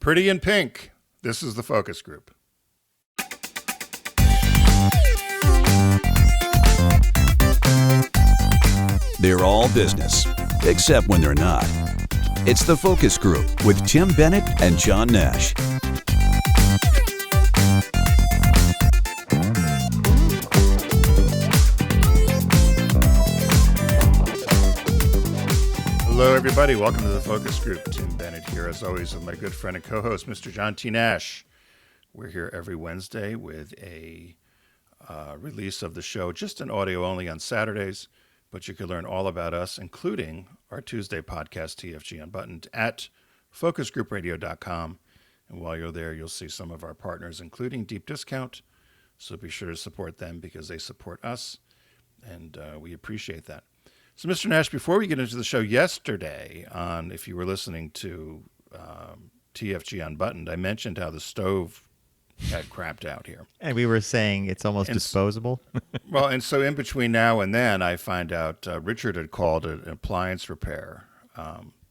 Pretty in pink. This is the focus group. They're all business, except when they're not. It's the focus group with Tim Bennett and John Nash. Hello, everybody. Welcome to the focus group. Tim Bennett here, as always, with my good friend and co-host, Mr. John T. Nash. We're here every Wednesday with a release of the show, just in audio only on Saturdays, but you can learn all about us, including our Tuesday podcast, TFG Unbuttoned, at focusgroupradio.com. And while you're there, you'll see some of our partners, including Deep Discount. So be sure to support them because they support us, and we appreciate that. So, Mr. Nash, before we get into the show yesterday, if you were listening to TFG Unbuttoned, I mentioned how the stove had crapped out here. And we were saying it's almost disposable. Well, and so in between now and then, I find out Richard had called an appliance repair.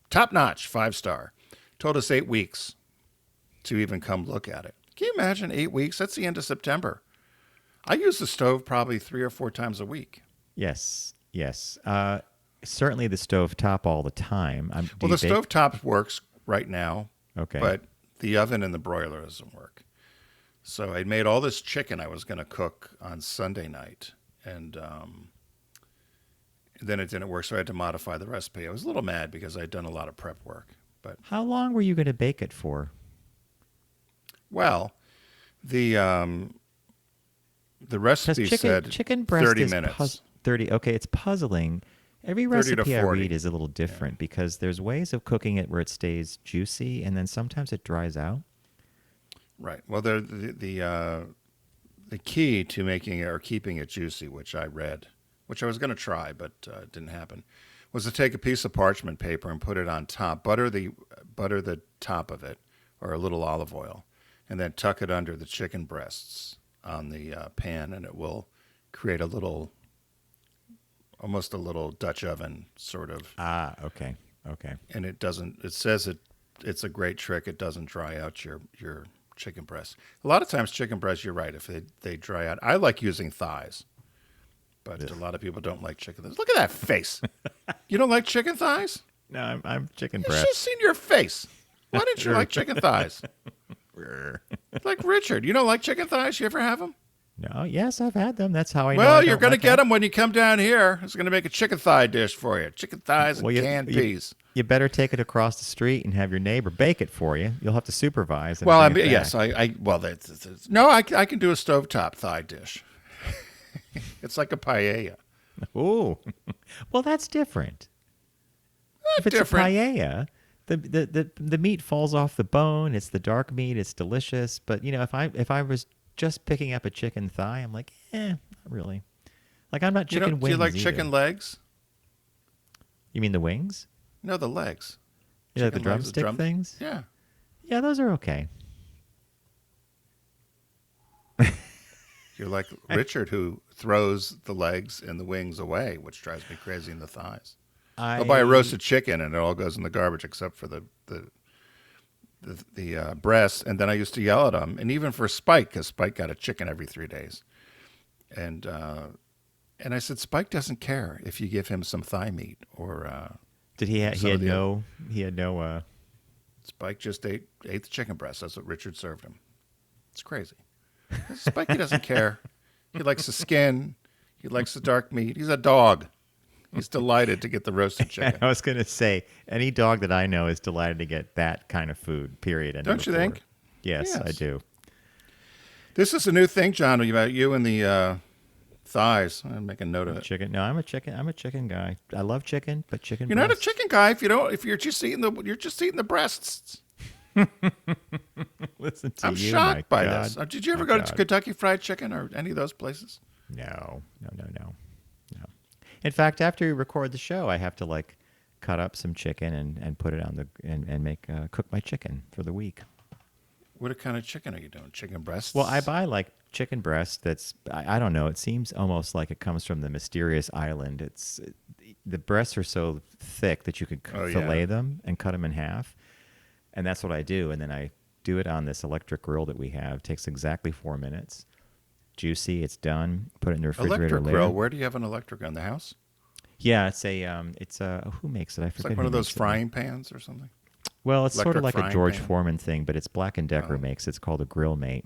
Top-notch, 5-star. Told us 8 weeks to even come look at it. Can you imagine 8 weeks? That's the end of September. I use the stove probably 3 or 4 times a week. Yes. Certainly the stovetop all the time. Well, the stovetop works right now, okay, but the oven and the broiler doesn't work. So I made all this chicken I was going to cook on Sunday night, and then it didn't work, so I had to modify the recipe. I was a little mad because I'd done a lot of prep work. But how long were you going to bake it for? Well, the recipe said chicken breast 30 is minutes. 30. Okay, it's puzzling. Every recipe I read is a little different because there's ways of cooking it where it stays juicy, and then sometimes it dries out. Right. Well, the key to making it or keeping it juicy, which I read, which I was going to try, but it didn't happen, was to take a piece of parchment paper and put it on top, butter the top of it, or a little olive oil, and then tuck it under the chicken breasts on the pan, and it will create almost a little Dutch oven sort of. Okay. And it doesn't. It says it's a great trick. It doesn't dry out your chicken breast. A lot of times chicken breasts, you're right, if they dry out. I like using thighs, but a lot of people don't like chicken thighs. Look at that face. You don't like chicken thighs? No, I'm chicken You breast. should have seen your face. Why didn't you like chicken thighs? Like Richard, you don't like chicken thighs? You ever have them? No, yes, I've had them. That's how I know. Well, you're going to get them when you come down here. It's going to make a chicken thigh dish for you. Chicken thighs and canned peas. You better take it across the street and have your neighbor bake it for you. You'll have to supervise. Well, I mean, yes, I can do a stovetop thigh dish. It's like a paella. Ooh, well, that's different. If it's different. a paella, the meat falls off the bone. It's the dark meat. It's delicious. But if I was just picking up a chicken thigh, I'm like, not really. Like, I'm not chicken wings. Do you like either. chicken legs? You mean the wings? No, the legs. You like the drumstick things? Yeah. Yeah, those are okay. You're like Richard, who throws the legs and the wings away, which drives me crazy in the thighs. I'll buy a roasted chicken, and it all goes in the garbage except for the breasts, and then I used to yell at him, and even for Spike, because Spike got a chicken every 3 days, and I said, Spike doesn't care if you give him some thigh meat or. Did he? He had no. Spike just ate the chicken breast. That's what Richard served him. It's crazy. Spike, he doesn't care. He likes the skin. He likes the dark meat. He's a dog. He's delighted to get the roasted chicken. I was going to say, any dog that I know is delighted to get that kind of food, period. Don't you think? Yes, I do. This is a new thing, John, about you and the thighs. I'm making note of it. Chicken. No, I'm a chicken guy. I love chicken, but chicken. You're not a chicken guy if you're just eating the breasts. Listen to I'm you. shocked by this. Did you ever go to Kentucky Fried Chicken or any of those places? No. In fact, after we record the show, I have to cut up some chicken and put it on and make cook my chicken for the week. What kind of chicken are you doing? Chicken breasts? Well, I buy chicken breast that's, I don't know, it seems almost like it comes from the mysterious island. The breasts are so thick that you could fillet them and cut them in half. And that's what I do. And then I do it on this electric grill that we have. It takes exactly 4 minutes. Juicy. It's done. Put it in the refrigerator Electric later. grill. Where do you have an electric on the house? Yeah, it's who makes it? I It's forget. like one who of those makes it. frying pans or something. Well, it's sort of Electric like a frying George pan? Foreman thing, but it's Black & Decker Oh. makes. It's called a Grill Mate.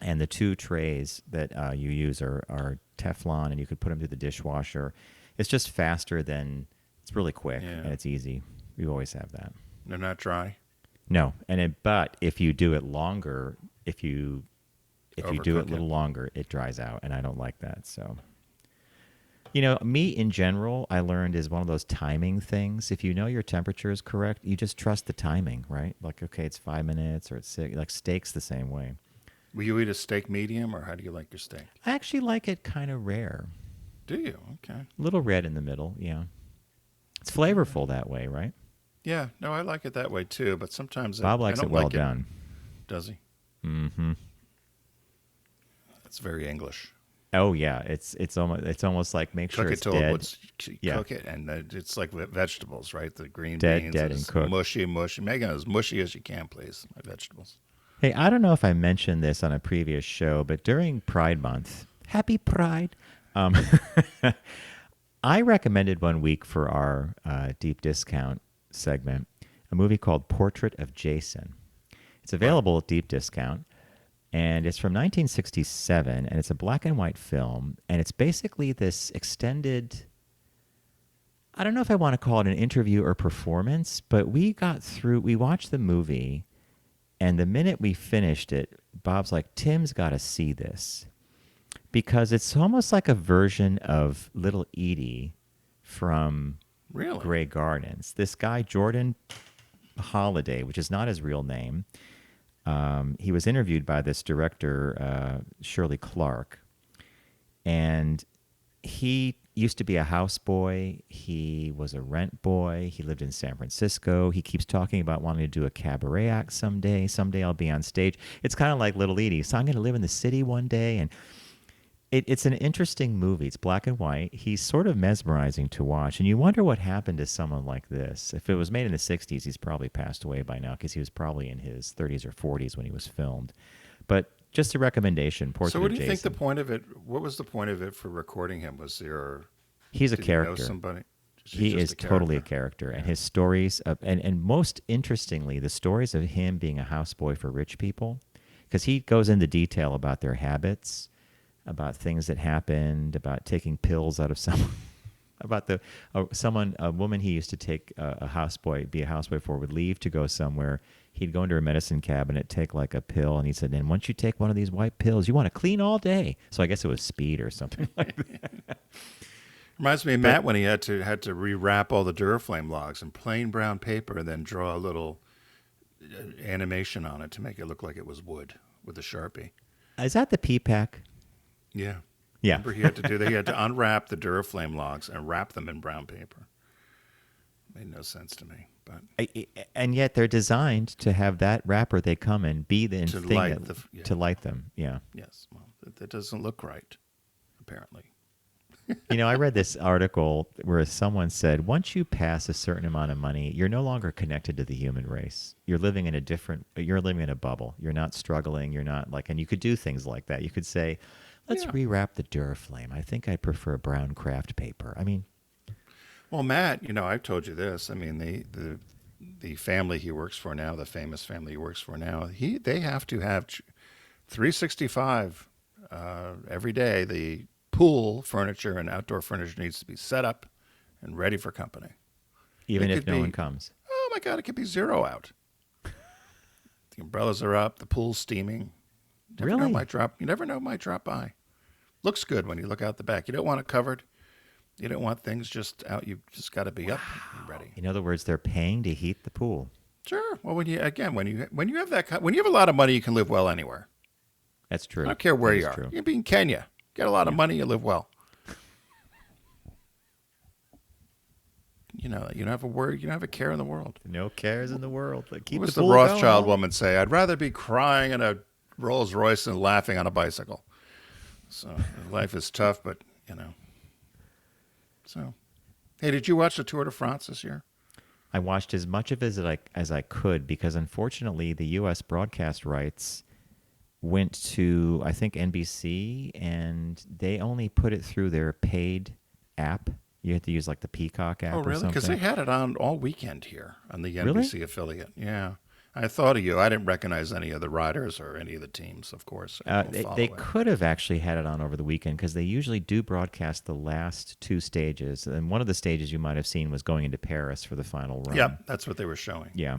And the 2 trays that you use are Teflon, and you could put them through the dishwasher. It's just faster than, it's really quick, Yeah. and it's easy. We always have that. They're not dry. No, but if you do it longer, if you do it Overcook a little longer, it dries out, and I don't like that. So, meat in general, I learned is one of those timing things. If you know your temperature is correct, you just trust the timing, right? Like, okay, it's 5 minutes or it's 6. Like steak's the same way. Will you eat a steak medium, or how do you like your steak? I actually like it kind of rare, Do you? Okay. a little red in the middle. Yeah, it's flavorful that way, right? Yeah. No, I like it that way too. But sometimes Bob I likes don't it well like done. Does he? Mm-hmm. It's very English. Oh yeah, it's almost like make sure Cook it it's till dead. Yeah. Cook it, and it's like vegetables, right? The green Dead, beans, dead, is and cooked. mushy. Make it as mushy as you can, please. My vegetables. Hey, I don't know if I mentioned this on a previous show, but during Pride Month, Happy Pride, I recommended one week for our deep discount segment a movie called Portrait of Jason. It's available at deep discount, and it's from 1967, and it's a black and white film, and it's basically this extended, I don't know if I want to call it an interview or performance, but we watched the movie, and the minute we finished it, Bob's like, Tim's got to see this. Because it's almost like a version of Little Edie from Really? Grey Gardens. This guy, Jordan Holiday, which is not his real name, he was interviewed by this director, Shirley Clark, and he used to be a houseboy. He was a rent boy. He lived in San Francisco. He keeps talking about wanting to do a cabaret act someday. Someday I'll be on stage. It's kind of like Little Edie. So I'm going to live in the city one day. And it's an interesting movie. It's black and white. He's sort of mesmerizing to watch. And you wonder what happened to someone like this. If it was made in the 60s, he's probably passed away by now because he was probably in his 30s or 40s when he was filmed. But just a recommendation. Portrait So, what do of you think Jason. the point of it? What was the point of it for recording him? Was there? He's a Did you know character. somebody? He He's is just a totally a character. character, and his stories, and most interestingly, the stories of him being a houseboy for rich people, because he goes into detail about their habits, about things that happened, about taking pills out of someone, about a woman he used to take be a houseboy for, would leave to go somewhere. He'd go into her medicine cabinet, take like a pill, and he said, and once you take one of these white pills, you want to clean all day. So I guess it was speed or something like that. Reminds me of Matt when he had to rewrap all the Duraflame logs in plain brown paper and then draw a little animation on it to make it look like it was wood with a Sharpie. Is that the P-PAC? Yeah. Yeah. Remember he had to do that. He had to unwrap the Duraflame logs and wrap them in brown paper. Made no sense to me, but And yet they're designed to have that wrapper they come in be the To thing light to light them. Yeah. yes, well, that doesn't look right, apparently. I read this article where someone said, once you pass a certain amount of money, you're no longer connected to the human race. You're living in a bubble. You're not struggling. You're not and you could do things like that. You could say, let's rewrap the Duraflame. I think I'd prefer brown craft paper. I mean, Well, Matt, I've told you this. I mean, the family he works for now, the famous family he works for now, they have to have 365 every day. The pool furniture and outdoor furniture needs to be set up and ready for company. even It if could no be- one comes. Oh my God, it could be 0 out. The umbrellas are up, the pool's steaming. You never know, Really? you never know, it might drop by. Looks good when you look out the back. You don't want it covered. You don't want things just out. You've just got to be up and ready. In other words, they're paying to heat the pool. Sure. Well, when you have a lot of money, you can live well anywhere. That's true. I don't care where That you is are. true. You can be in Kenya. Get a lot of money, you live well. You don't have a worry. You don't have a care in the world. No cares in the world. Like, keep What does the the pool Rothschild going. woman say? I'd rather be crying in a Rolls Royce than laughing on a bicycle. So life is tough, but. So, hey, did you watch the Tour de France this year? I watched as much of it as I could because unfortunately the U.S. broadcast rights went to, I think, NBC, and they only put it through their paid app. You have to use like the Peacock app Oh, or really? something. Because they had it on all weekend here on the Really? NBC affiliate. Yeah. I thought of you. I didn't recognize any of the riders or any of the teams, of course. I don't follow They it. could have actually had it on over the weekend because they usually do broadcast the last two stages. And one of the stages you might have seen was going into Paris for the final run. Yep, that's what they were showing. Yeah.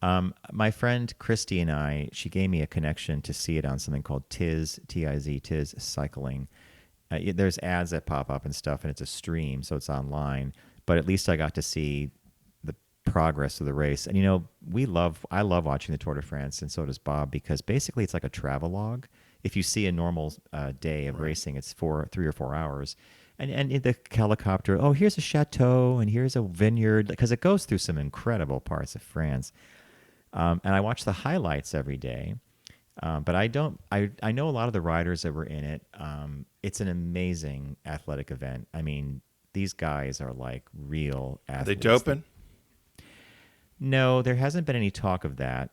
Yeah. My friend Christy and I, she gave me a connection to see it on something called Tiz Cycling. There's ads that pop up and stuff, and it's a stream, so it's online. But at least I got to see the progress of the race. And I love watching the Tour de France, and so does Bob, because basically it's like a travelogue. If you see a normal day of racing, it's 3 or 4 hours. And in the helicopter, oh, here's a chateau and here's a vineyard, because it goes through some incredible parts of France. And I watch the highlights every day. But I know a lot of the riders that were in it. It's an amazing athletic event. I mean, these guys are like real athletes. Are they doping? No, there hasn't been any talk of that.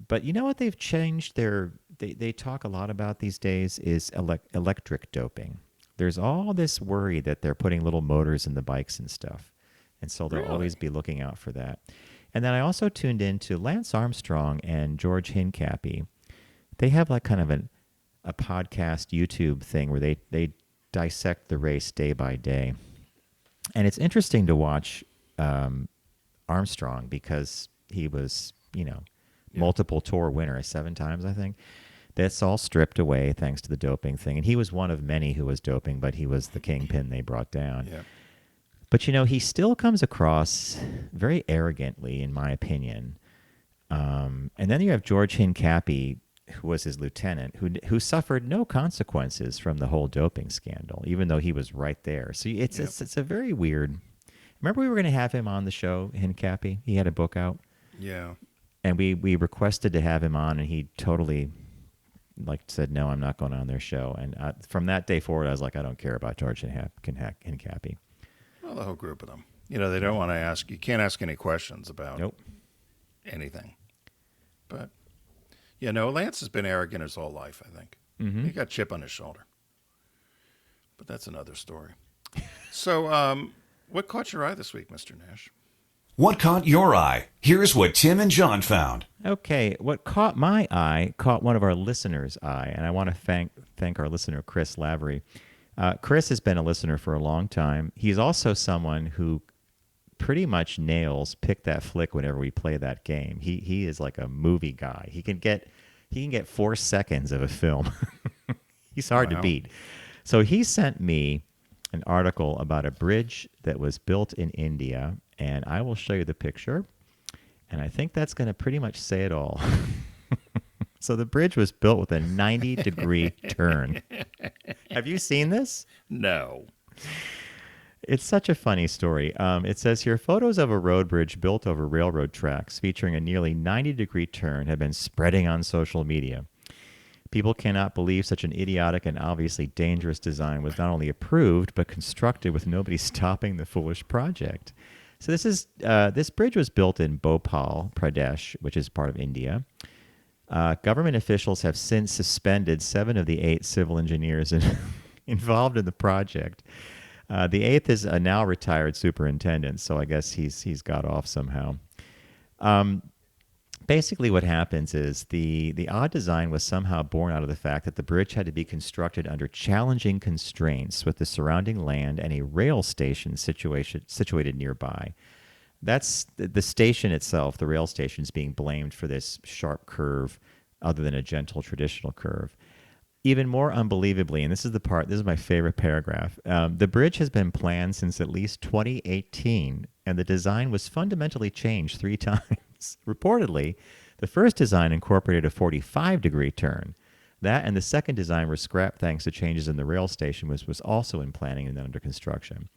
But you know what they've changed they talk a lot about these days is electric doping. There's all this worry that they're putting little motors in the bikes and stuff. And so they'll always be looking out for that. And then I also tuned in to Lance Armstrong and George Hincapie. They have like kind of a podcast YouTube thing where they dissect the race day by day. And it's interesting to watch Armstrong because he was, multiple tour winner, 7 times, I think. That's all stripped away thanks to the doping thing. And he was one of many who was doping, but he was the kingpin they brought down. Yeah. But, he still comes across very arrogantly, in my opinion. And then you have George Hincapie, who was his lieutenant, who suffered no consequences from the whole doping scandal, even though he was right there. So it's a very weird. Remember, we were going to have him on the show, Hincapie. He had a book out. Yeah. And we requested to have him on, and he totally said, no, I'm not going on their show. And from that day forward, I was like, I don't care about George Hincapie. Well, the whole group of them. They don't want to ask. You can't ask any questions about anything. But, Lance has been arrogant his whole life, I think. Mm-hmm. He got a chip on his shoulder. But that's another story. So, what caught your eye this week, Mr. Nash? What caught your eye? Here's what Tim and John found. Okay, what caught my eye caught one of our listeners' eye, and I want to thank our listener, Chris Lavery. Chris has been a listener for a long time. He's also someone who pretty much nails Pick That Flick whenever we play that game. He is like a movie guy. He can get 4 seconds of a film. He's hard to beat. So he sent me an article about a bridge that was built in India, and I will show you the picture. And I think that's going to pretty much say it all. So the bridge was built with a 90-degree turn. Have you seen this? No. It's such a funny story. It says here, photos of a road bridge built over railroad tracks featuring a nearly 90-degree turn have been spreading on social media. People cannot believe such an idiotic and obviously dangerous design was not only approved, but constructed with nobody stopping the foolish project. So this bridge was built in Bhopal, Pradesh, which is part of India. Government officials have since suspended 7 of the 8 civil engineers involved in the project. The 8th is a now retired superintendent, so I guess he's got off somehow. Basically what happens is the odd design was somehow born out of the fact that the bridge had to be constructed under challenging constraints with the surrounding land and a rail station situated nearby. That's the station itself, the rail station, is being blamed for this sharp curve other than a gentle traditional curve. Even more unbelievably, and this is my favorite paragraph, the bridge has been planned since at least 2018, and the design was fundamentally changed 3 times. Reportedly, the first design incorporated a 45-degree turn. That and the second design were scrapped thanks to changes in the rail station, which was also in planning and under construction.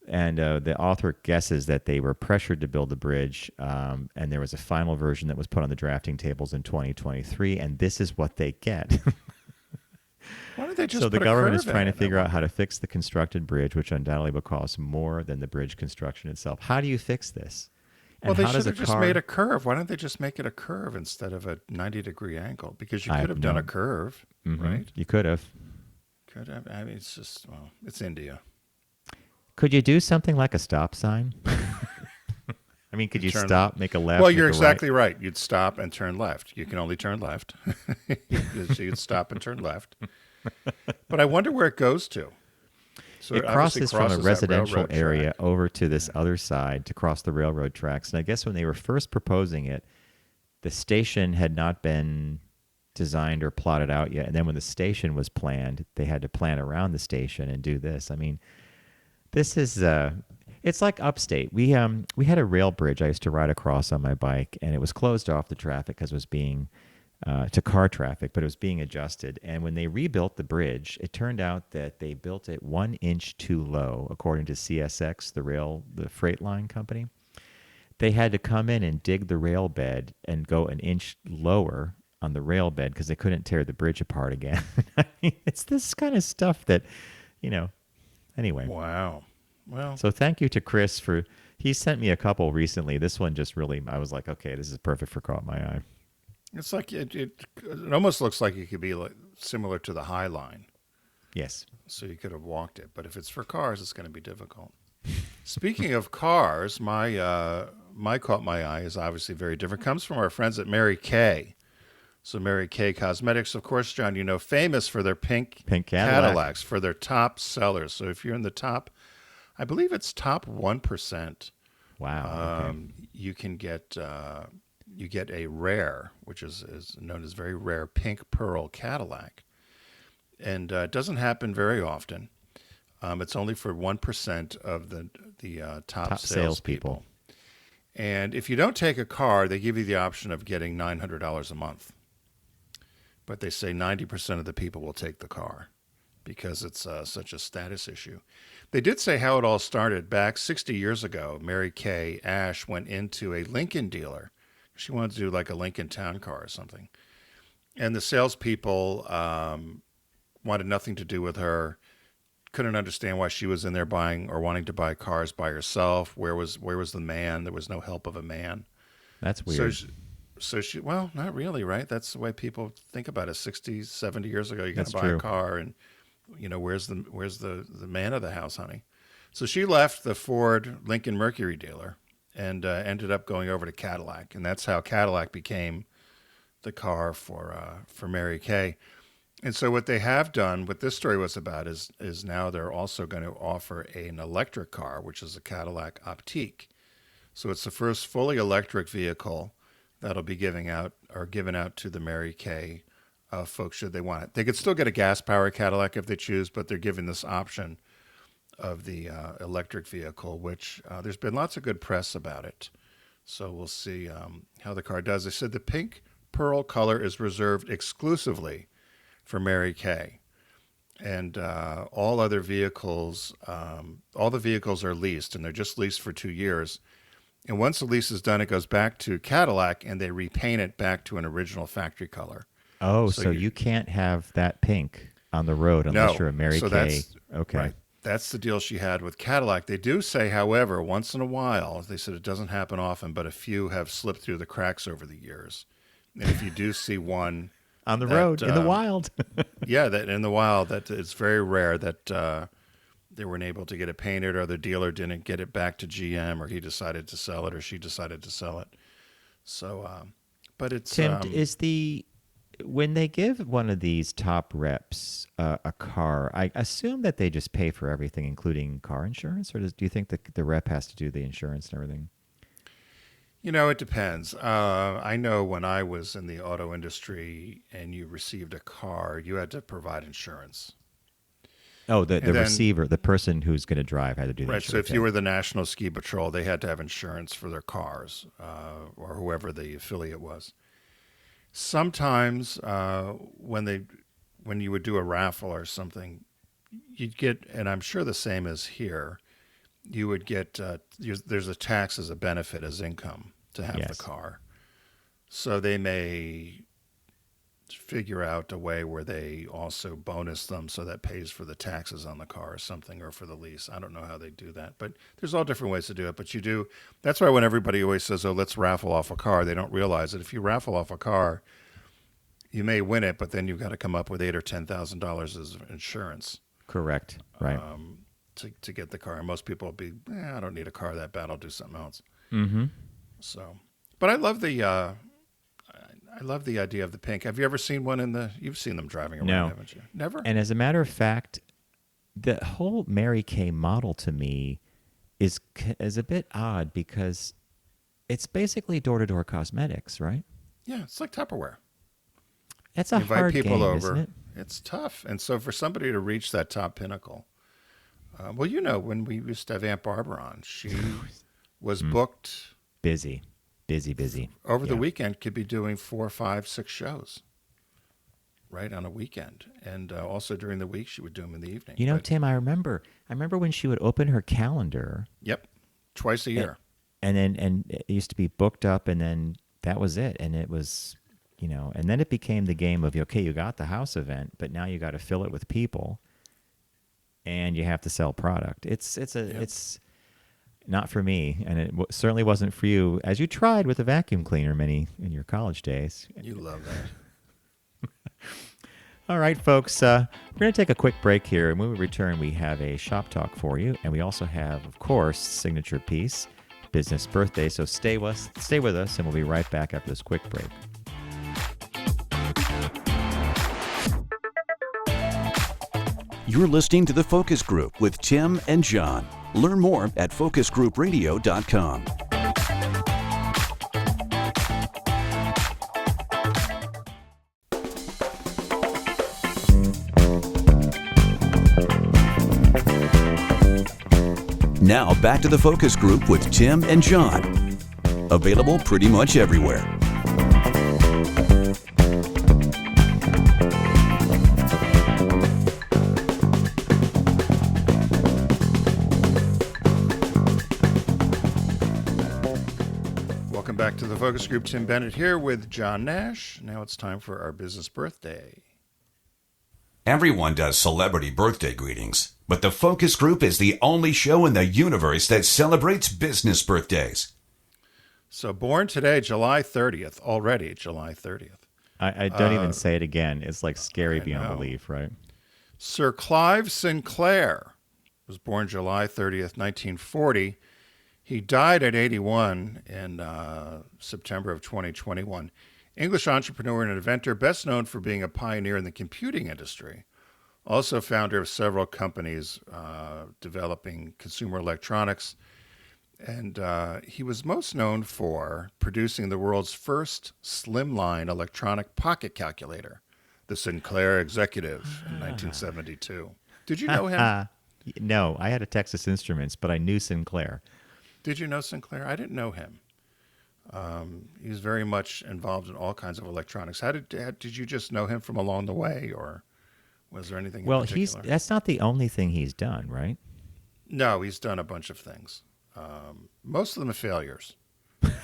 And the author guesses that they were pressured to build the bridge, and there was a final version that was put on the drafting tables in 2023, and this is what they get. Why don't they just So the put a government curve is trying in to it? figure out how to fix the constructed bridge, which undoubtedly will cost more than the bridge construction itself. How do you fix this? Well, And they how should does a have just car? made a curve. Why don't they just make it a curve instead of a 90-degree angle? Because you I could have have done no. a curve, Mhm. right? You could have. Could have. I mean, it's just, well, it's India. Could you do something like a stop sign? I mean, could you Turn. stop, make a left, Well, make you're a exactly right. You'd stop and turn left. You can only turn left. So you'd stop and turn left. But I wonder where it goes to. So It obviously crosses from a that residential railroad area track. over to this other side to cross the railroad tracks. And I guess when they were first proposing it, the station had not been designed or plotted out yet. And then when the station was planned, they had to plan around the station and do this. I mean, this is it's like upstate. We had a rail bridge I used to ride across on my bike, and it was closed off to traffic because it was being to car traffic, but it was being adjusted. And when they rebuilt the bridge, it turned out that they built it 1 inch too low, according to CSX, the freight line company. They had to come in and dig the rail bed and go an inch lower on the rail bed because they couldn't tear the bridge apart again. I mean, it's this kind of stuff that, anyway. Wow. Well, So thank you to Chris he sent me a couple recently. This one just really, I was like, okay, this is perfect for caught my eye. it's like it almost looks like it could be like similar to the High Line. Yes. So you could have walked it. But if it's for cars, it's going to be difficult. Speaking of cars, my caught my eye is obviously very different. Comes from our friends at Mary Kay. So Mary Kay Cosmetics, of course, John, famous for their pink Cadillacs, for their top sellers. So if you're in the top, I believe it's top 1%. Wow. Okay. You can get you get a rare, which is known as very rare pink pearl Cadillac, and it doesn't happen very often. It's only for 1% of the top salespeople. And if you don't take a car, they give you the option of getting $900 a month. But they say 90% of the people will take the car because it's such a status issue. They did say how it all started back 60 years ago. Mary Kay Ash went into a Lincoln dealer. She wanted to do like a Lincoln Town Car or something. And the salespeople wanted nothing to do with her. Couldn't understand why she was in there buying or wanting to buy cars by herself. Where was the man? There was no help of a man. That's weird. So she, well, not really, right? That's the way people think about it. 60, 70 years ago, you're going to buy true. a car and, where's the man of the house, honey? So she left the Ford Lincoln Mercury dealer and ended up going over to Cadillac. And that's how Cadillac became the car for Mary Kay. And so what they have done, what this story was about, is now they're also going to offer an electric car, which is a Cadillac Optiq. So it's the first fully electric vehicle that'll be given out to the Mary Kay folks should they want it. They could still get a gas-powered Cadillac if they choose, but they're given this option of the electric vehicle, which there's been lots of good press about it. So we'll see how the car does. They said the pink pearl color is reserved exclusively for Mary Kay. And all other vehicles, all the vehicles are leased, and they're just leased for 2 years. And once the lease is done, it goes back to Cadillac, and they repaint it back to an original factory color. Oh, so you can't have that pink on the road unless you're a Mary Kay. Okay. Right. That's the deal she had with Cadillac. They do say, however, once in a while, they said it doesn't happen often, but a few have slipped through the cracks over the years. And if you do see one on the road, in the wild. Yeah, that in the wild, that it's very rare that they weren't able to get it painted, or the dealer didn't get it back to GM, or he decided to sell it, or she decided to sell it. So, but it's Tim, when they give one of these top reps a car, I assume that they just pay for everything, including car insurance, or do you think the rep has to do the insurance and everything? It depends. I know when I was in the auto industry and you received a car, you had to provide insurance. Oh, the receiver, the person who's going to drive had to do the right. insurance. So if you were the National Ski Patrol, they had to have insurance for their cars, or whoever the affiliate was. Sometimes when you would do a raffle or something, you'd get, and I'm sure the same as here, you would get there's a tax as a benefit, as income to have the car. So they may figure out a way where they also bonus them so that pays for the taxes on the car or something, or for the lease. I don't know how they do that, but there's all different ways to do it. But you do. That's why when everybody always says, "Oh, let's raffle off a car," they don't realize that if you raffle off a car, you may win it, but then you've got to come up with $8,000 or $10,000 as insurance. Correct. Right. To get the car. And most people will be, I don't need a car that bad. I'll do something else. Mm-hmm. So, but I love the idea of the pink. Have you ever seen one you've seen them driving around, No. haven't you? Never? And as a matter of fact, the whole Mary Kay model to me is a bit odd because it's basically door-to-door cosmetics, right? Yeah, it's like Tupperware. That's a Invite hard people game, over. isn't it? It's tough. And so for somebody to reach that top pinnacle, when we used to have Aunt Barbara on, she was booked Busy. over the Yeah. weekend, could be doing 4, 5, 6 shows, right, on a weekend. And also during the week, she would do them in the evening. You know, But- Tim, I remember when she would open her calendar, Yep, twice a year. and it used to be booked up, and then that was it, and it was, and then it became the game of, okay, you got the house event, but now you got to fill it with people, and you have to sell product. It's not for me, and it certainly wasn't for you, as you tried with a vacuum cleaner in your college days. You love that. All right, folks, we're going to take a quick break here, and when we return, we have a shop talk for you, and we also have, of course, signature piece, business birthday. So stay with us, and we'll be right back after this quick break. You're listening to The Focus Group with Tim and John. Learn more at focusgroupradio.com. Now back to The Focus Group with Tim and John. Available pretty much everywhere. Welcome back to the Focus Group. Tim Bennett here with John Nash. Now it's time for our business birthday. Everyone does celebrity birthday greetings, but the Focus Group is the only show in the universe that celebrates business birthdays. So born today, July 30th, already July 30th. I don't even say it again. It's like scary I beyond know. belief, right? Sir Clive Sinclair was born July 30th, 1940. He died at 81 in September of 2021. English entrepreneur and inventor, best known for being a pioneer in the computing industry. Also founder of several companies developing consumer electronics. And he was most known for producing the world's first slimline electronic pocket calculator, the Sinclair Executive, in 1972. Did you know him? No, I had a Texas Instruments, but I knew Sinclair. Did you know Sinclair? I didn't know him. He was very much involved in all kinds of electronics. How did you just know him from along the way, or was there anything in particular? That's not the only thing he's done, right? No, he's done a bunch of things. Most of them are failures.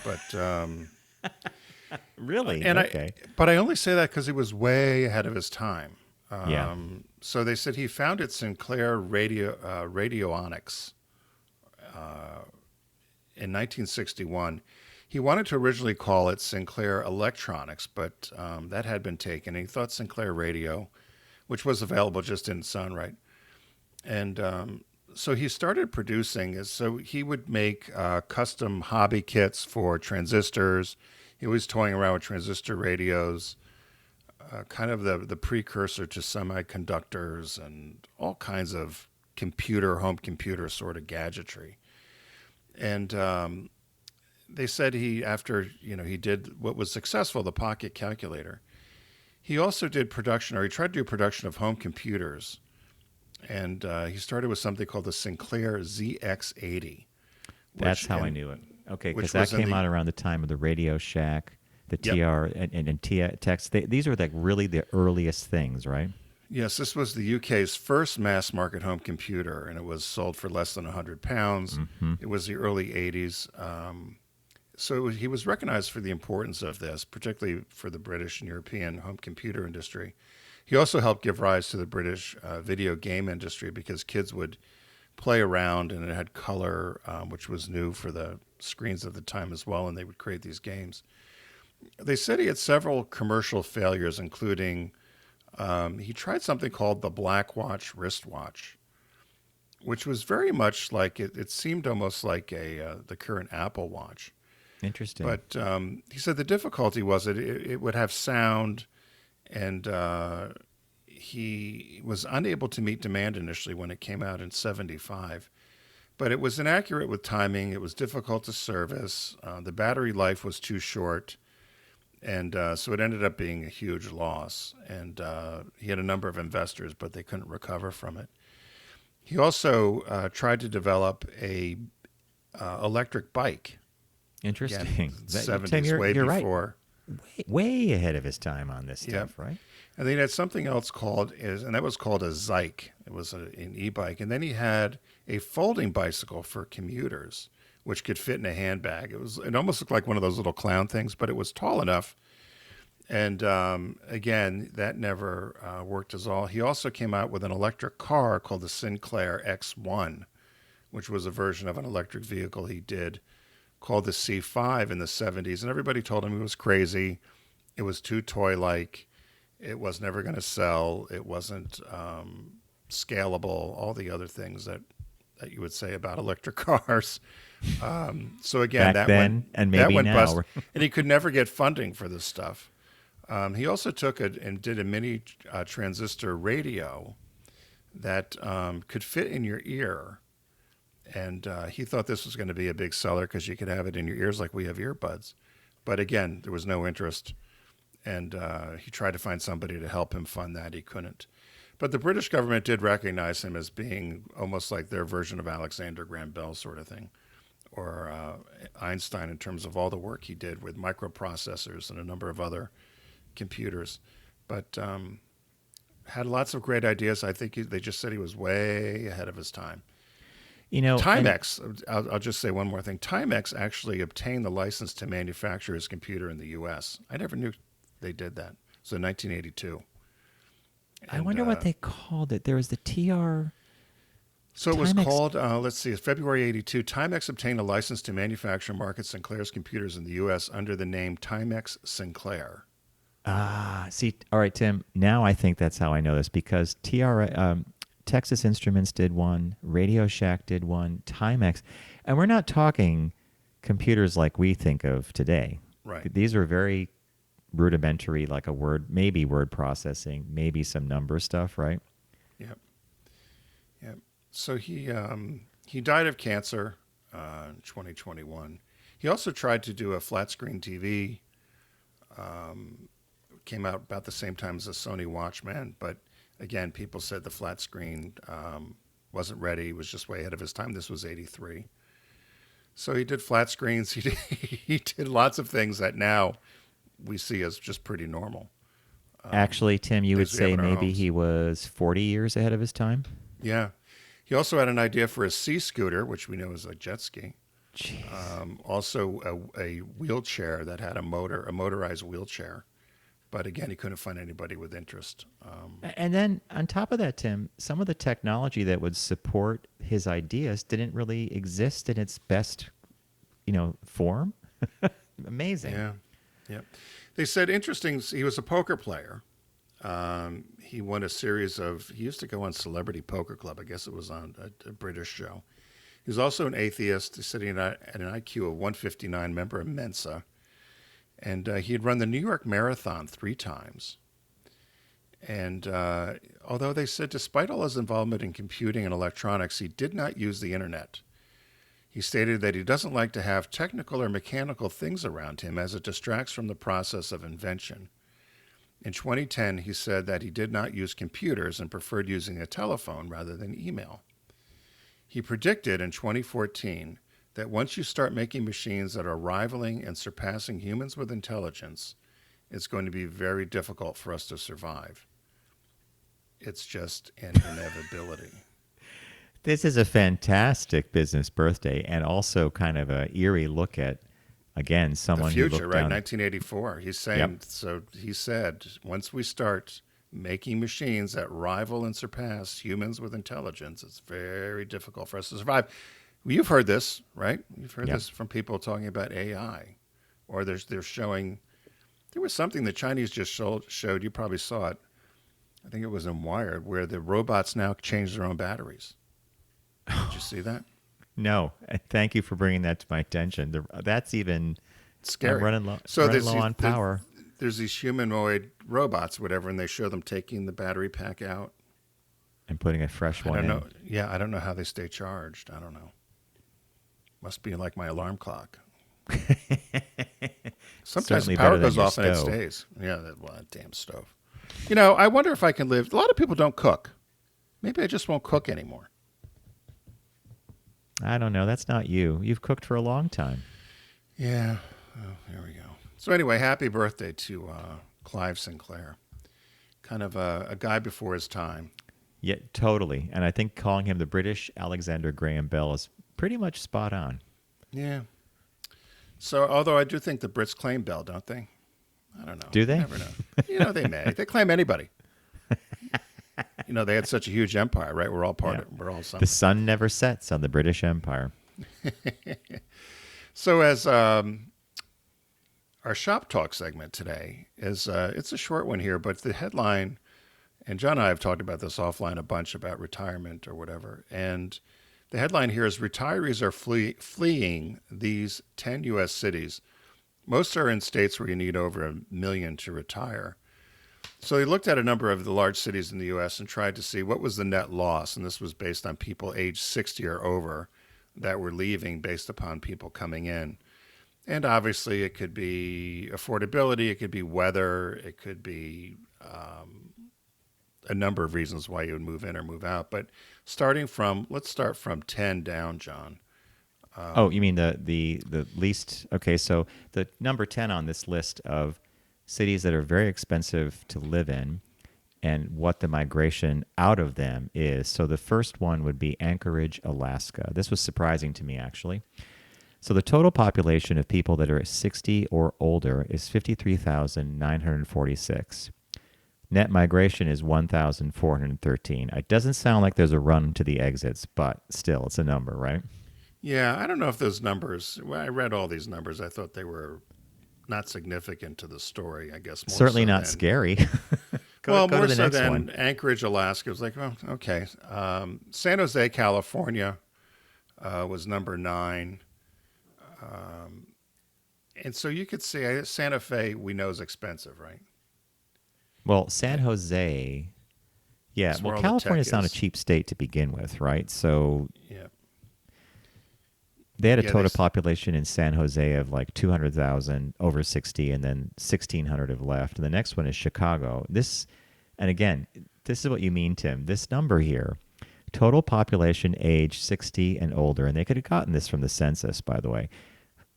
But Really? and okay. But I only say that because he was way ahead of his time. Yeah. So they said he founded Sinclair Radionics in 1961. He wanted to originally call it Sinclair Electronics, but that had been taken. And he thought Sinclair Radio, which was available, just didn't sound right. And so he started producing. So he would make custom hobby kits for transistors. He was toying around with transistor radios, kind of the precursor to semiconductors and all kinds of home computer sort of gadgetry. And they said he did what was successful, the pocket calculator. He also did production, or he tried to do production of home computers. And he started with something called the Sinclair ZX80. That's how I knew it. Okay, which because that was in came the- out around the time of the Radio Shack, the Yep. TR, and TX. These were like really the earliest things, right? Yes, this was the UK's first mass market home computer, and it was sold for less than £100. Mm-hmm. It was the early 80s. So he was recognized for the importance of this, particularly for the British and European home computer industry. He also helped give rise to the British video game industry because kids would play around and it had color, which was new for the screens of the time as well, and they would create these games. They said he had several commercial failures, including he tried something called the Black Watch wristwatch, which was very much like it seemed almost like the current Apple Watch. Interesting. But he said the difficulty was that it would have sound, and he was unable to meet demand initially when it came out in 75. But it was inaccurate with timing. It was difficult to service. The battery life was too short. And so it ended up being a huge loss. And he had a number of investors, but they couldn't recover from it. He also tried to develop a electric bike. Interesting. Again, Tim, 70s, way you're before. right. Way ahead of his time on this stuff, Yep. right? And then he had something else and that was called a Zyke. It was an e-bike. And then he had a folding bicycle for commuters, which could fit in a handbag. It almost looked like one of those little clown things, but it was tall enough. And again, that never worked as all. He also came out with an electric car called the Sinclair X1, which was a version of an electric vehicle he did called the C5 in the 70s. And everybody told him he was crazy. It was too toy-like. It was never going to sell. It wasn't scalable, all the other things that you would say about electric cars. So again, Back that then, went, and maybe that went now. bust. And he could never get funding for this stuff. He also took and did a mini transistor radio that could fit in your ear. And he thought this was going to be a big seller because you could have it in your ears like we have earbuds. But again, there was no interest. And he tried to find somebody to help him fund that. He couldn't. But the British government did recognize him as being almost like their version of Alexander Graham Bell sort of thing, or Einstein in terms of all the work he did with microprocessors and a number of other computers. But had lots of great ideas. I think they just said he was way ahead of his time. You know, Timex, I'll just say one more thing. Timex actually obtained the license to manufacture his computer in the U.S. I never knew they did that. So in 1982. I wonder what they called it. There was the TR. So it was Timex. called, let's see, February 82, Timex obtained a license to manufacture and market Sinclair's computers in the U.S. under the name Timex Sinclair. See, all right, Tim. Now I think that's how I know this because Texas Instruments did one, Radio Shack did one, Timex, and we're not talking computers like we think of today. Right. These are very rudimentary, like maybe word processing, maybe some number stuff, right? Yep. Yep. So he died of cancer in 2021. He also tried to do a flat screen TV. Came out about the same time as the Sony Watchman, but again, people said the flat screen wasn't ready. He was just way ahead of his time. This was 83. So he did flat screens. He did lots of things that now we see as just pretty normal. Actually, Tim, you would things we have say in our maybe homes. he was 40 years ahead of his time? Yeah. He also had an idea for a sea scooter, which we know is a jet ski. Jeez. Also a wheelchair that had a motorized wheelchair. But again, he couldn't find anybody with interest. And then on top of that, Tim, some of the technology that would support his ideas didn't really exist in its best, form. Amazing. Yeah. Yep. They said interesting. He was a poker player. He won a series of. He used to go on Celebrity Poker Club. I guess it was on a British show. He was also an atheist, sitting at an IQ of 159, member of Mensa, and he had run the New York Marathon 3 times. And although they said, despite all his involvement in computing and electronics, he did not use the internet. He stated that he doesn't like to have technical or mechanical things around him as it distracts from the process of invention. In 2010, he said that he did not use computers and preferred using a telephone rather than email. He predicted in 2014 that once you start making machines that are rivaling and surpassing humans with intelligence, it's going to be very difficult for us to survive. It's just an inevitability. This is a fantastic business birthday and also kind of a eerie look at again, someone the who future, looked right? down. 1984. He's saying, Yep. so he said, once we start making machines that rival and surpass humans with intelligence, it's very difficult for us to survive. Well, you've heard this, right? You've heard Yep. this from people talking about AI, or they're showing. There was something the Chinese just showed. You probably saw it. I think it was in Wired, where the robots now change their own batteries. Did you see that? No, thank you for bringing that to my attention. That's even It's scary. running low, So running there's low on power. There's these humanoid robots, whatever, and they show them taking the battery pack out. And putting a fresh I one don't in. know. Yeah, I don't know how they stay charged. I don't know. Must be like my alarm clock. Sometimes Certainly the power better than goes your off and it stove. stays. Yeah, that damn stove. You know, I wonder if I can live. A lot of people don't cook. Maybe I just won't cook anymore. I don't know. That's not you. You've cooked for a long time. Yeah. Oh, here we go. So anyway, happy birthday to Clive Sinclair. Kind of a guy before his time. Yeah, totally. And I think calling him the British Alexander Graham Bell is pretty much spot on. Yeah. So, although I do think the Brits claim Bell, don't they? I don't know. Do they? You never know. You know, they may. They claim anybody. You know, they had such a huge empire, right? We're all part of. We're all The something. sun never sets on the British Empire. So, as our shop talk segment today is, it's a short one here, but the headline, and John and I have talked about this offline a bunch about retirement or whatever, and the headline here is retirees are fleeing these 10 U.S. cities. Most are in states where you need over 1 million to retire. So he looked at a number of the large cities in the U.S. and tried to see what was the net loss, and this was based on people age 60 or over that were leaving based upon people coming in. And obviously it could be affordability, it could be weather, it could be a number of reasons why you would move in or move out. But let's start from 10 down, John. Oh, you mean the least? Okay, so the number 10 on this list of cities that are very expensive to live in and what the migration out of them is. So the first one would be Anchorage, Alaska. This was surprising to me, actually. So the total population of people that are 60 or older is 53,946. Net migration is 1,413. It doesn't sound like there's a run to the exits, but still, it's a number, right? Yeah, I don't know if those numbers, when I read all these numbers, I thought they were not significant to the story, I guess. More Certainly so not than, scary. Well, go more to the so next than one. Anchorage, Alaska. It was like, well, okay. San Jose, California was number 9. And so you could see Santa Fe, we know, is expensive, right? Well, San Jose, yeah. That's where Well, all the tech California's not a is. cheap state to begin with, right? So Yeah. they had a Yeah, total population in San Jose of like 200,000 over 60, and then 1,600 have left. And the next one is Chicago. And again, this is what you mean, Tim. This number here, total population age 60 and older, and they could have gotten this from the census, by the way,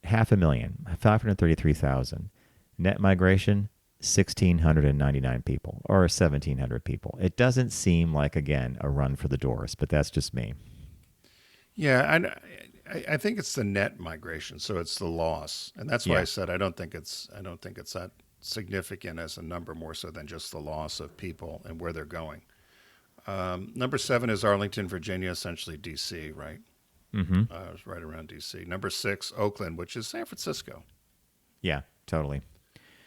500,000, 533,000. Net migration, 1,699 people, or 1,700 people. It doesn't seem like, again, a run for the doors, but that's just me. Yeah, and I think it's the net migration, so it's the loss, and that's why Yeah. I said I don't think it's that significant as a number, more so than just the loss of people and where they're going. Number 7 is Arlington, Virginia, essentially D.C., right? Mm-hmm. It's right around D.C. Number 6, Oakland, which is San Francisco. Yeah, totally.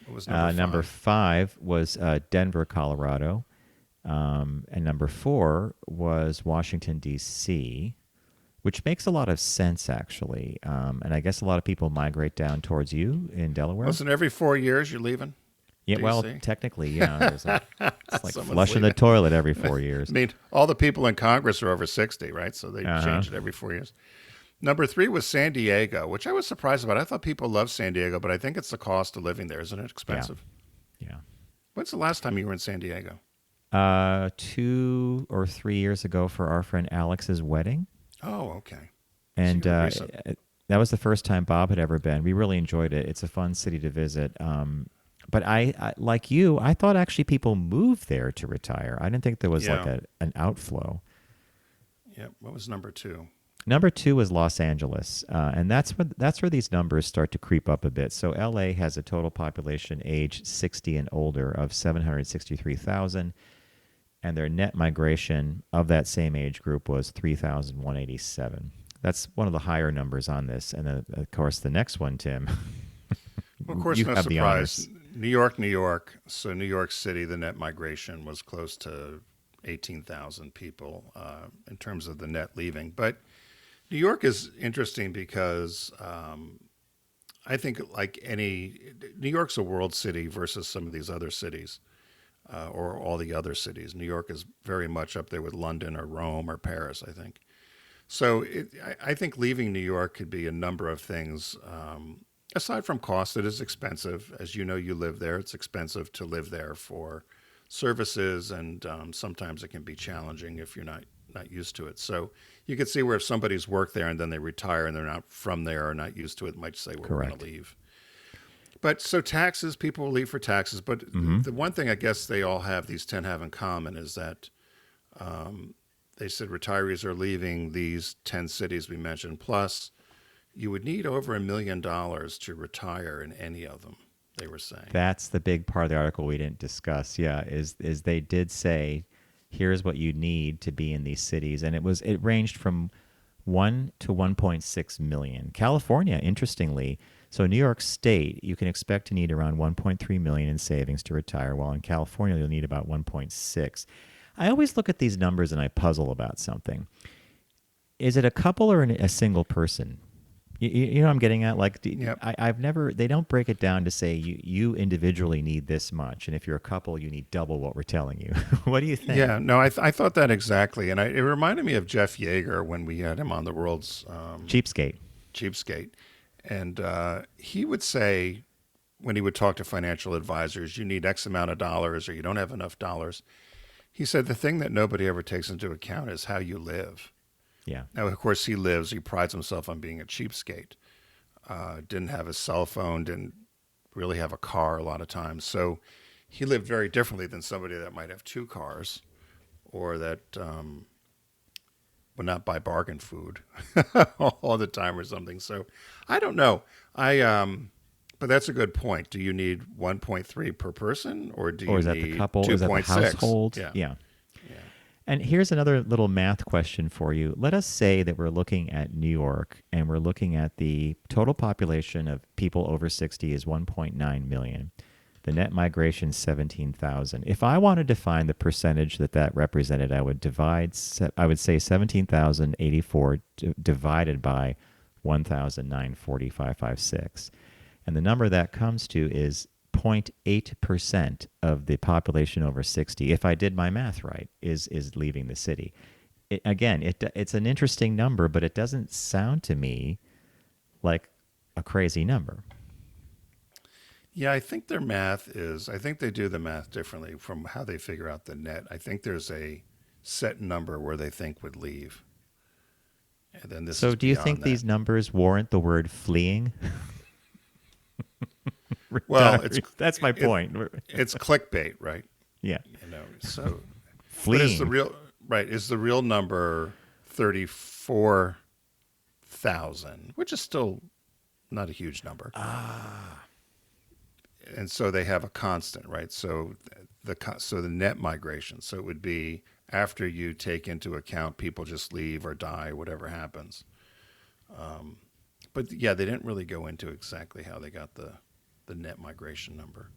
What was Number 5 was Denver, Colorado. And number 4 was Washington, D.C., which makes a lot of sense, actually. And I guess a lot of people migrate down towards you in Delaware. Listen, every 4 years you're leaving? Yeah, well, DC? technically, yeah. It's like Someone's flushing the leaving. toilet every 4 years. I mean, all the people in Congress are over 60, right? So they Uh-huh. change it every 4 years. Number 3 was San Diego, which I was surprised about. I thought people loved San Diego, but I think it's the cost of living there. Isn't it expensive? Yeah. When's the last time you were in San Diego? 2 or 3 years ago for our friend Alex's wedding. Oh, okay. And you were recent. that was the first time Bob had ever been. We really enjoyed it. It's a fun city to visit. But I like you, I thought actually people moved there to retire. I didn't think there was like Yeah. an outflow. Yeah. What was number 2? Number 2 was Los Angeles, and that's where these numbers start to creep up a bit. So LA has a total population age 60 and older of 763,000, and their net migration of that same age group was 3,187. That's one of the higher numbers on this. And then, of course, the next one, Tim. Well, of course, you no have the surprise. honors. New York, New York. So New York City, the net migration was close to 18,000 people in terms of the net leaving. But New York is interesting because I think New York's a world city versus some of these other cities or all the other cities. New York is very much up there with London or Rome or Paris, I think. So I think leaving New York could be a number of things. Aside from cost, it is expensive. As you know, you live there. It's expensive to live there for services, and sometimes it can be challenging if you're not used to it. So you could see where if somebody's worked there and then they retire and they're not from there or not used to it, might say, well, we're going to leave. But so taxes, people will leave for taxes. But the one thing I guess they all have, these 10 have in common, is that they said retirees are leaving these 10 cities we mentioned. Plus, you would need over $1 million to retire in any of them, they were saying. That's the big part of the article we didn't discuss. Yeah, is they did say, here's what you need to be in these cities, and it ranged from 1 to 1.6 million. California, interestingly, so New York State, you can expect to need around 1.3 million in savings to retire, while in California you'll need about 1.6. I always look at these numbers and I puzzle about something. Is it a couple or a single person? You know what I'm getting at? Like, Yep. I've never, they don't break it down to say you individually need this much. And if you're a couple, you need double what we're telling you. What do you think? Yeah, no, I thought that exactly. And it reminded me of Jeff Yeager when we had him on the World's Cheapskate. And he would say, when he would talk to financial advisors, you need X amount of dollars or you don't have enough dollars. He said the thing that nobody ever takes into account is how you live. Yeah. Now, of course, he prides himself on being a cheapskate. Didn't have a cell phone, didn't really have a car a lot of times. So he lived very differently than somebody that might have 2 cars or that would not buy bargain food all the time or something. So I don't know. But that's a good point. Do you need 1.3 per person or do you is that need the couple? 2.6? Is that the household? Yeah. And here's another little math question for you. Let us say that we're looking at New York and we're looking at the total population of people over 60 is 1.9 million. The net migration is 17,000. If I wanted to find the percentage that represented, I would say 17,084 divided by 1,945.56. And the number that comes to is 0.8% of the population over 60, if I did my math right, is leaving the city. It's an interesting number, but it doesn't sound to me like a crazy number. Yeah, I think their math I think they do the math differently from how they figure out the net. I think there's a set number where they think would leave. And then this So is do you beyond think that. these numbers warrant the word fleeing? Well, that's my point. It's clickbait, right? Yeah. So Fleeing. But is the real number 34,000, which is still not a huge number. And so they have a constant, right? So the net migration. So it would be after you take into account people just leave or die, whatever happens. But yeah, they didn't really go into exactly how they got the net migration number.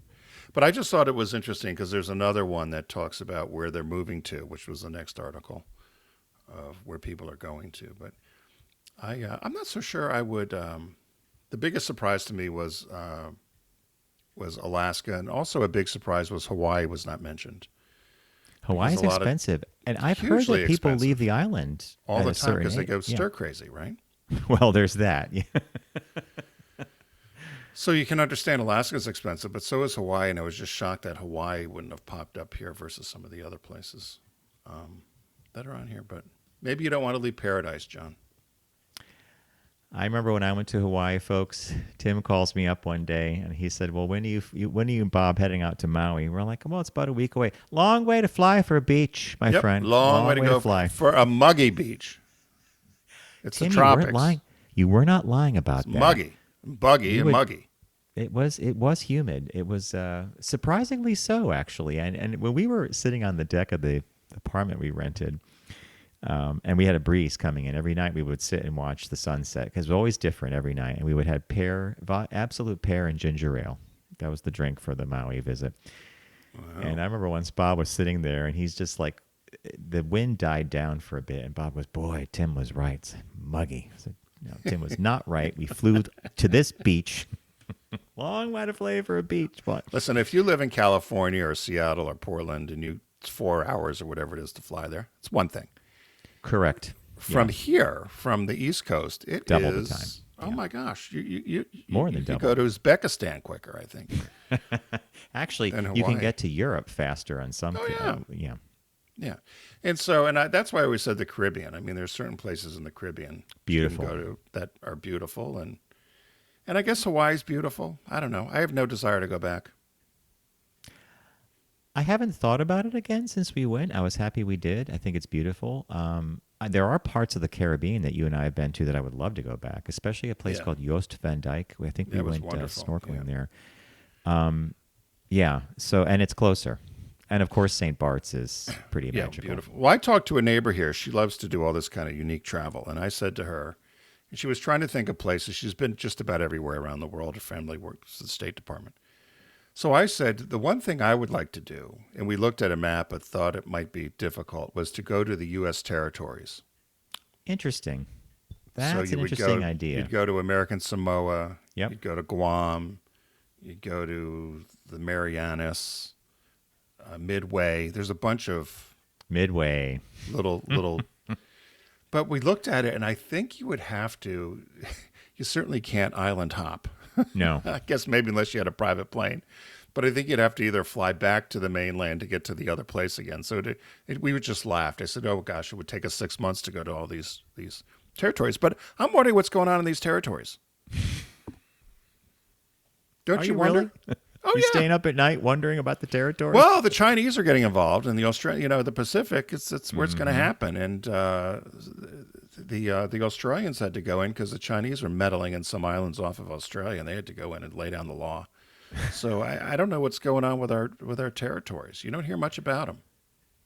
But I just thought it was interesting because there's another one that talks about where they're moving to, which was the next article of where people are going to. But I'm not so sure I would. The biggest surprise to me was Alaska, and also a big surprise was Hawaii was not mentioned. Hawaii's expensive, and I've heard hugely that people expensive. leave the island All at the a time certain because they age. go Yeah. stir crazy, right? Well, there's that. Yeah. So you can understand Alaska's expensive, but so is Hawaii, and I was just shocked that Hawaii wouldn't have popped up here versus some of the other places that are on here. But maybe you don't want to leave paradise, John. I remember when I went to Hawaii, folks. Tim calls me up one day and he said, "Well, when are you, Bob, heading out to Maui?" We're like, "Well, it's about a week away. Long way to fly for a beach, my friend. Long way to go fly for a muggy beach. It's Tim, the you weren't tropics. lying. You were not lying about that. Muggy, buggy, You and would- muggy. It was humid. It was surprisingly so, actually. And when we were sitting on the deck of the apartment we rented, and we had a breeze coming in every night, we would sit and watch the sunset because it was always different every night. And we would have absolute pear and ginger ale. That was the drink for the Maui visit. Wow. And I remember once Bob was sitting there, and he's just like, the wind died down for a bit, and Bob was, boy, Tim was right. It's muggy. I said, no, Tim was not right. We flew to this beach. Long way to fly for a beach. But Listen, if you live in California or Seattle or Portland and it's 4 hours or whatever it is to fly there, it's one thing. Correct. From here, from the East Coast, it is double the time. Oh my gosh, you More than you double. go to Uzbekistan quicker, I think. Actually, And you can Hawaii. get to Europe faster on some. Yeah. Yeah, and so that's why we said the Caribbean. I mean, there's certain places in the Caribbean Beautiful. you can go to that are beautiful, and I guess Hawaii's beautiful. I don't know. I have no desire to go back. I haven't thought about it again since we went. I was happy we did. I think it's beautiful. There are parts of the Caribbean that you and I have been to that I would love to go back, especially a place called Joost van Dyke. I think we That was went wonderful. snorkeling Yeah. there. Yeah. So, and it's closer. And of course, St. Bart's is pretty Yeah, magical. beautiful. Well, I talked to a neighbor here. She loves to do all this kind of unique travel, and I said to her, and she was trying to think of places. She's been just about everywhere around the world. Her family works at the State Department. So I said, the one thing I would like to do, and we looked at a map but thought it might be difficult, was to go to the U.S. territories. Interesting. That's So an you would interesting go, idea. You'd go to American Samoa. Yep. You'd go to Guam. You'd go to the Marianas, Midway. There's a bunch of Midway. little. But we looked at it, and I think you would have to. You certainly can't island hop. No. I guess maybe unless you had a private plane. But I think you'd have to either fly back to the mainland to get to the other place again. So we would just laughed. I said, oh, gosh, it would take us 6 months to go to all these territories. But I'm wondering what's going on in these territories. Don't Are you you wonder? really? Oh, You yeah. staying up at night wondering about the territory? Well, the Chinese are getting involved, and the the Pacific. It's where it's going to happen, and the Australians had to go in because the Chinese were meddling in some islands off of Australia, and they had to go in and lay down the law. So I don't know what's going on with our territories. You don't hear much about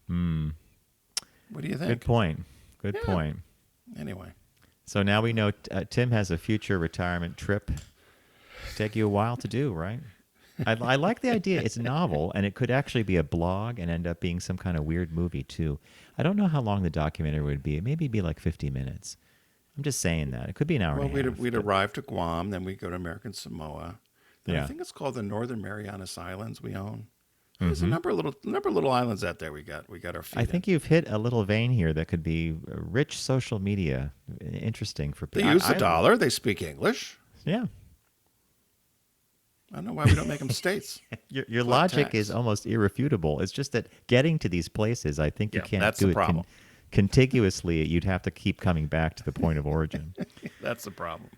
them. What do you think? Good point. Good Yeah. point. Anyway, So now we know Tim has a future retirement trip. Take you a while to do, right? I like the idea. It's novel, and it could actually be a blog and end up being some kind of weird movie, too. I don't know how long the documentary would be. Maybe it'd be like 50 minutes. I'm just saying that. It could be an hour well, and a half. we'd arrive to Guam, then we'd go to American Samoa. Then I Yeah. think it's called the Northern Marianas Islands we own. There's a number of little islands out there we got our feet I think you've hit a little vein here that could be rich social media, interesting for They people. use the dollar. They speak English. Yeah. I don't know why we don't make them states. Your Flat logic tax. is almost irrefutable. It's just that getting to these places, I think you Yeah, can't that's do the it problem. contiguously. You'd have to keep coming back to the point of origin. That's the problem.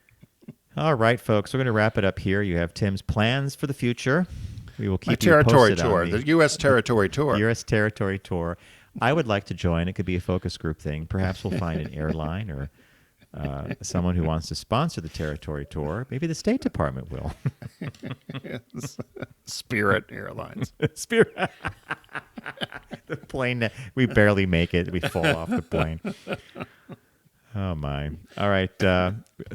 All right, folks, we're going to wrap it up here. You have Tim's plans for the future. We will My keep you territory posted on tour, the U.S. territory tour. U.S. territory tour. I would like to join. It could be a focus group thing. Perhaps we'll find an airline or someone who wants to sponsor the territory tour. Maybe the State Department will. Spirit Airlines. Spirit. The plane, we barely make it. We fall off the plane. Oh, my. All right.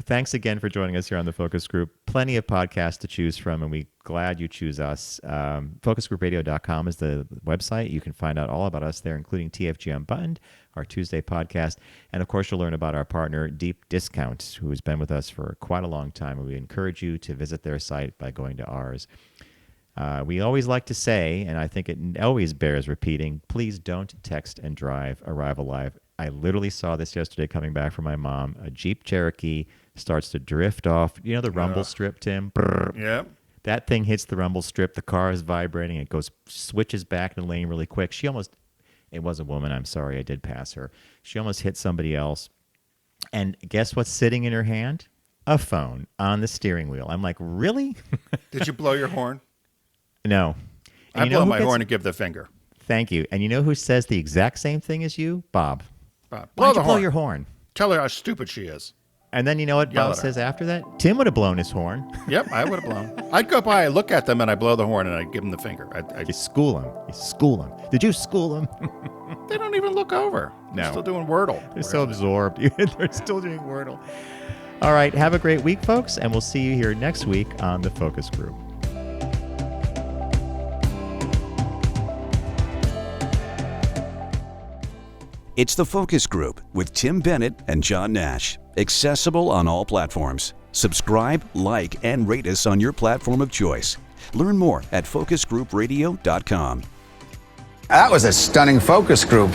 Thanks again for joining us here on the Focus Group. Plenty of podcasts to choose from, and we're glad you choose us. FocusGroupRadio.com is the website. You can find out all about us there, including TFG Unbuttoned, our Tuesday podcast. And, of course, you'll learn about our partner, Deep Discount, who has been with us for quite a long time. And we encourage you to visit their site by going to ours. We always like to say, and I think it always bears repeating, please don't text and drive. Arrive alive. I literally saw this yesterday coming back from my mom. A Jeep Cherokee starts to drift off. You know the rumble strip, Tim? Brrr. Yeah. That thing hits the rumble strip. The car is vibrating. It switches back in the lane really quick. It was a woman. I'm sorry. I did pass her. She almost hit somebody else. And guess what's sitting in her hand? A phone on the steering wheel. I'm like, really? Did you blow your horn? No. And I you know blow who my gets- horn and give the finger. Thank you. And you know who says the exact same thing as you? Bob. Bob, Why don't you blow horn. your horn? Tell her how stupid she is. And then you know what Yell Bob at her. says after that? Tim would have blown his horn. Yep, I would have blown. I'd go by, I look at them, and I blow the horn, and I give them the finger. You school him. You school him. Did you school him? They don't even look over. They're No. still doing Wordle. They're so absorbed. They're still doing Wordle. All right. Have a great week, folks, and we'll see you here next week on the Focus Group. It's the Focus Group with Tim Bennett and John Nash. Accessible on all platforms. Subscribe, like, and rate us on your platform of choice. Learn more at focusgroupradio.com. That was a stunning focus group.